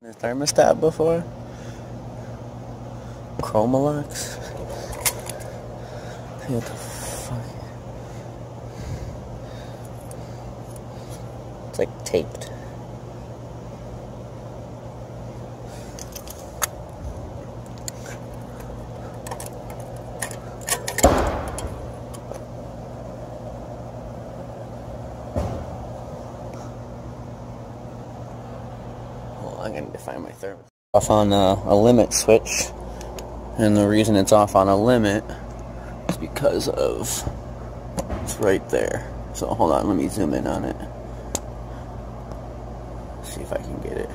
The thermostat before? Chromalox? What the fuck? It's like taped. I'm going to find my thermostat. Off on a limit switch, and the reason it's off on a limit is because of it's right there. So hold on, let me zoom in on it. See if I can get it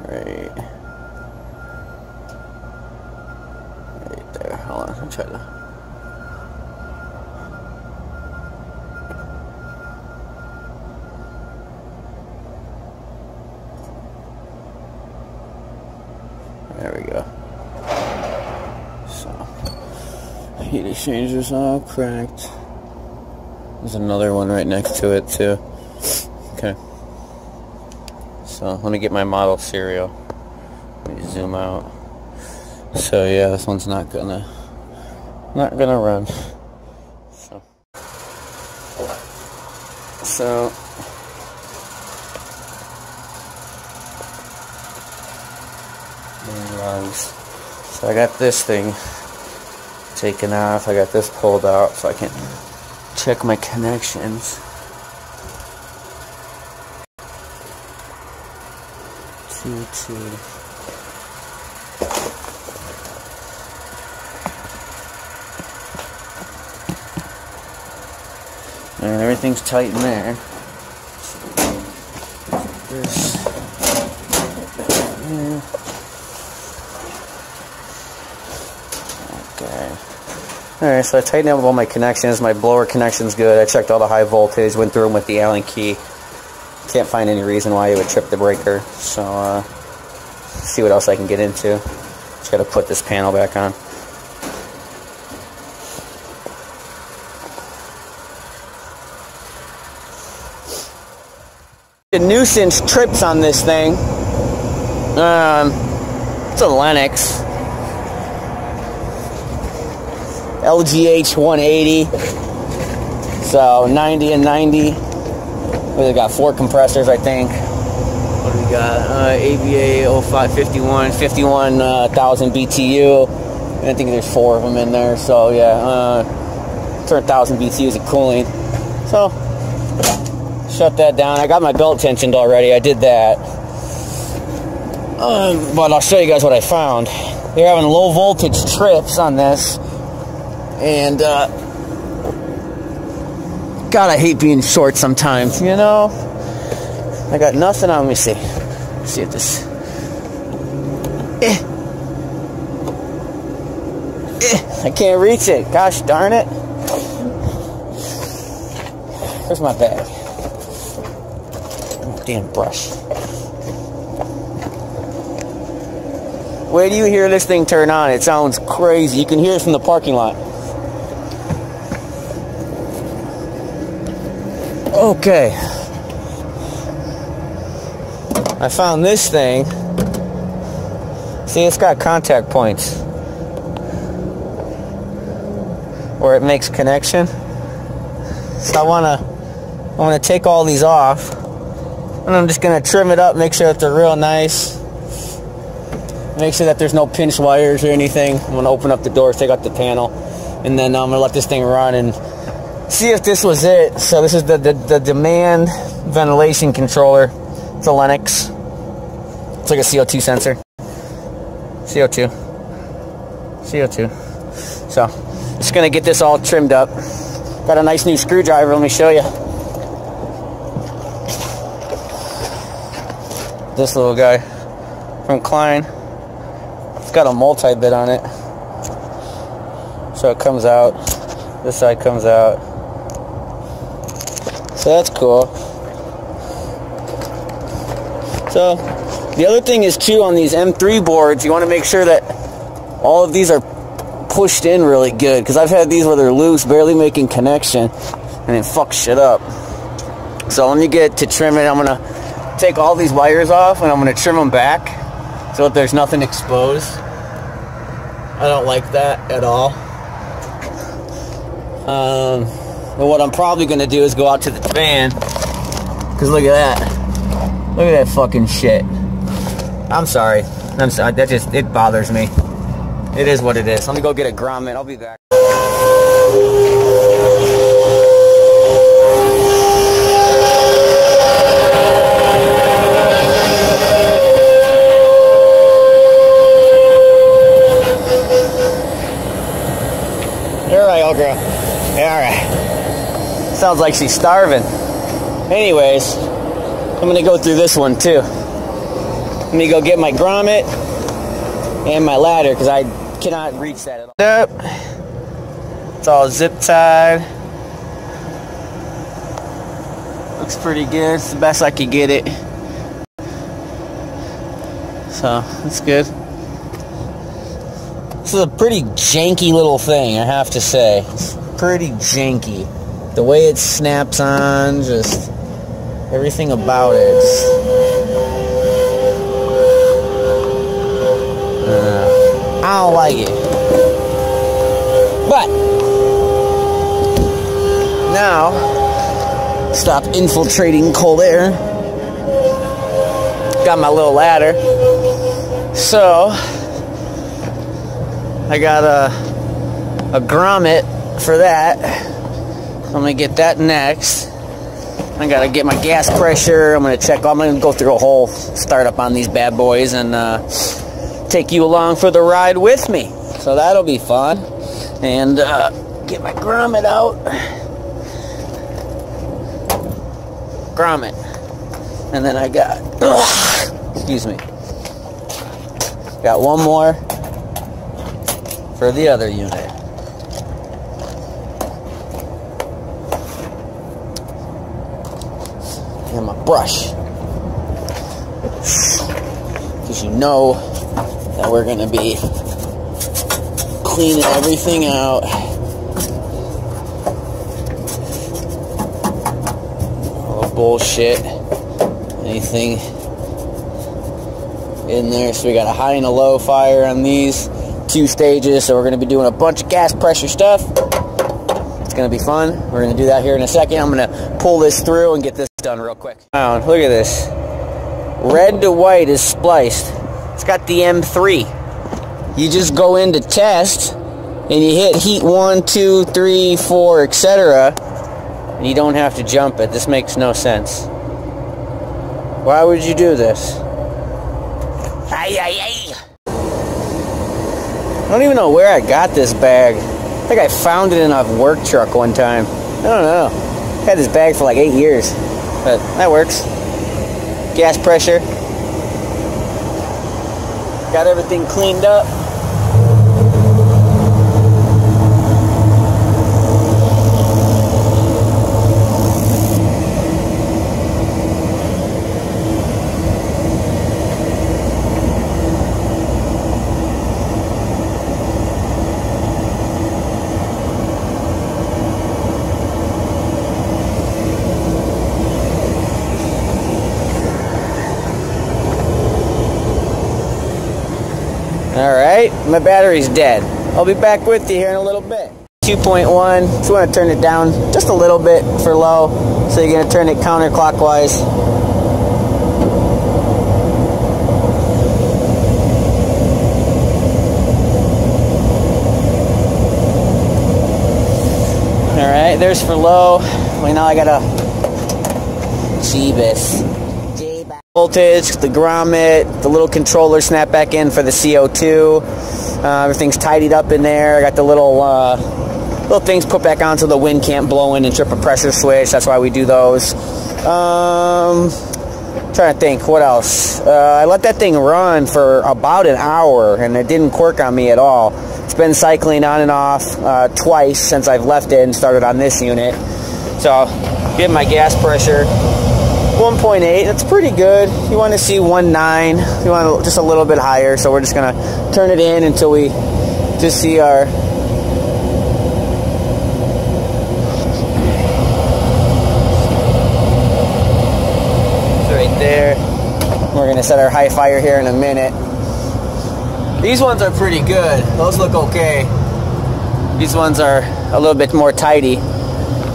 right there. Hold on, I'll try to. There we go. So, heat exchangers all cracked. There's another one right next to it too. Okay. So let me get my model serial. Let me zoom out. So yeah, this one's not gonna run. So. So I got this thing taken off. I got this pulled out so I can check my connections. Two. And everything's tight in there. This. Yeah. Alright, so I tightened up all my connections. My blower connection's good. I checked all the high voltage, went through them with the Allen key. Can't find any reason why it would trip the breaker. So, see what else I can get into. Just gotta put this panel back on. The nuisance trips on this thing. It's a Lennox. LGH 180, so 90 and 90. We got 4 compressors, I think. What do we got? AVA 0551, 51,000 BTU. And I think there's 4 of them in there. So yeah, 1,000 BTUs of cooling. So shut that down. I got my belt tensioned already. I did that. But I'll show you guys what I found. They're having low voltage trips on this. And, God, I hate being short sometimes, you know? I got nothing on me. See if this... I can't reach it. Gosh darn it. Where's my bag? Oh, damn brush. Wait till you hear this thing turn on. It sounds crazy. You can hear it from the parking lot. Okay, I found this thing. See, it's got contact points where it makes connection. So I wanna take all these off, and I'm just gonna trim it up, make sure that they're real nice. Make sure that there's no pinch wires or anything. I'm gonna open up the door, take out the panel, and then I'm gonna let this thing run and see if this was it. So this is the demand ventilation controller. It's a Lennox. It's like a CO2 sensor. CO2. So, just gonna get this all trimmed up. Got a nice new screwdriver. Let me show you. This little guy from Klein. It's got a multi-bit on it. So it comes out. This side comes out. So that's cool. So the other thing is too, on these M3 boards, you want to make sure that all of these are pushed in really good, because I've had these where they're loose, barely making connection, and it fucks shit up. So let me get to trim it. I'm gonna take all these wires off and I'm going to trim them back so that there's nothing exposed. I don't like that at all. But what I'm probably going to do is go out to the van, because look at that. Look at that fucking shit. I'm sorry. That just, it bothers me. It is what it is. Let me go get a grommet. I'll be back. Alright, old girl. Alright. Sounds like she's starving. Anyways, I'm gonna go through this one too. Let me go get my grommet and my ladder, because I cannot reach that at all. Yep. It's all zip tied. Looks pretty good. It's the best I could get it. So, that's good. This is a pretty janky little thing, I have to say. It's pretty janky. The way it snaps on, just everything about it. I don't like it. But now, stop infiltrating cold air. Got my little ladder. So I got a grommet for that. I'm gonna get that next. I gotta get my gas pressure. I'm gonna go through a whole startup on these bad boys and take you along for the ride with me. So that'll be fun. And get my grommet out. Grommet. And then I got, excuse me, got one more for the other unit. And my brush. Because you know that we're going to be cleaning everything out. All the bullshit. Anything in there. So we got a high and a low fire on these 2 stages. So we're going to be doing a bunch of gas pressure stuff. It's going to be fun. We're going to do that here in a second. I'm going to pull this through and get this done real quick. Wow, look at this. Red to white is spliced. It's got the M3. You just go into test and you hit heat 1, 2, 3, 4, etc. And you don't have to jump it. This makes no sense. Why would you do this? Ay, ay, ay. I don't even know where I got this bag. I think I found it in a work truck one time. I don't know. I had this bag for like 8 years. But that works. Gas pressure. Got everything cleaned up. Alright, my battery's dead. I'll be back with you here in a little bit. 2.1, just want to turn it down just a little bit for low. So you're going to turn it counterclockwise. Alright, there's for low. Well, now I got a Jeebus. Voltage, the grommet, the little controller snap back in for the CO2. Everything's tidied up in there. I got the little things put back on so the wind can't blow in and trip a pressure switch. That's why we do those. Trying to think, what else? I let that thing run for about an hour and it didn't quirk on me at all. It's been cycling on and off twice since I've left it and started on this unit. So, get my gas pressure. 1.8, that's pretty good. You want to see 1.9, you want just a little bit higher, so we're just going to turn it in until we just see our it's right there. set our high fire here in a minute. These ones are pretty good. Those look okay. These ones are a little bit more tidy.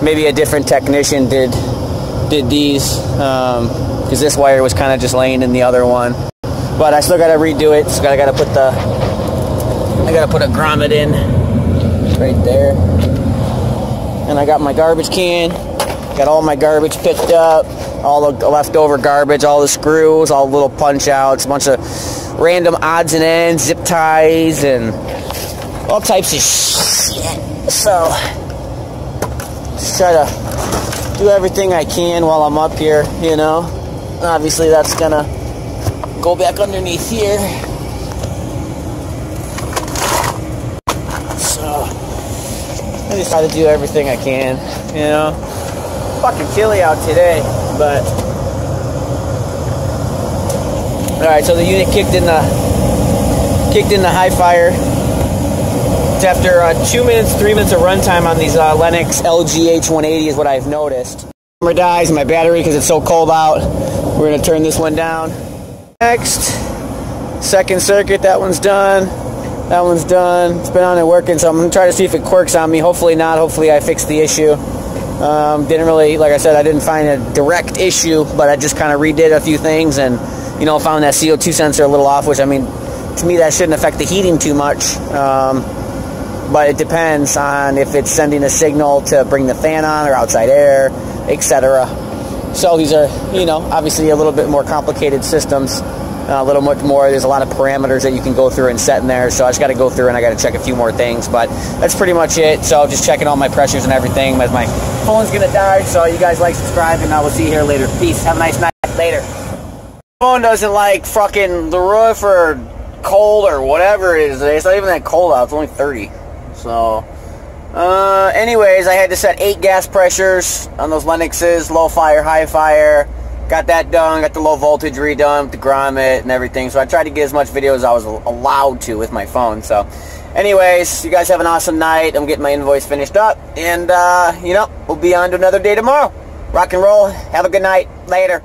Maybe a different technician did these, because this wire was kind of just laying in the other one. But I still got to redo it. So I got to put a grommet in right there. And I got my garbage can. Got all my garbage picked up, all the leftover garbage, all the screws, all the little punch outs, a bunch of random odds and ends, zip ties, and all types of shit. So just try to do everything I can while I'm up here, you know. Obviously that's gonna go back underneath here. So I just try to do everything I can, you know. Fucking chilly out today, but alright, so the unit kicked in the high fire. It's after 2 minutes, 3 minutes of runtime on these Lennox LG H180 is what I've noticed. Camera dies in my battery because it's so cold out. We're gonna turn this one down. Next, second circuit, that one's done. That one's done. It's been on and working, so I'm gonna try to see if it quirks on me. Hopefully not. Hopefully I fixed the issue. Didn't really, like I said, I didn't find a direct issue, but I just kind of redid a few things and, you know, found that CO2 sensor a little off, which, I mean, to me that shouldn't affect the heating too much. But it depends on if it's sending a signal to bring the fan on or outside air, etc. So these are, you know, obviously a little bit more complicated systems. A little much more. There's a lot of parameters that you can go through and set in there. So I just got to go through and I got to check a few more things. But that's pretty much it. So just checking all my pressures and everything as my phone's going to die. So you guys like, subscribe, and I will see you here later. Peace. Have a nice night. Later. Phone doesn't like fucking the roof or cold or whatever it is today. It's not even that cold out. It's only 30. So anyways, I had to set 8 gas pressures on those Lennoxes. Low fire, high fire. Got that done, got the low voltage redone with the grommet and everything. So I tried to get as much video as I was allowed to with my phone. So anyways, you guys have an awesome night. I'm getting my invoice finished up. And, you know, we'll be on to another day tomorrow. Rock and roll. Have a good night. Later.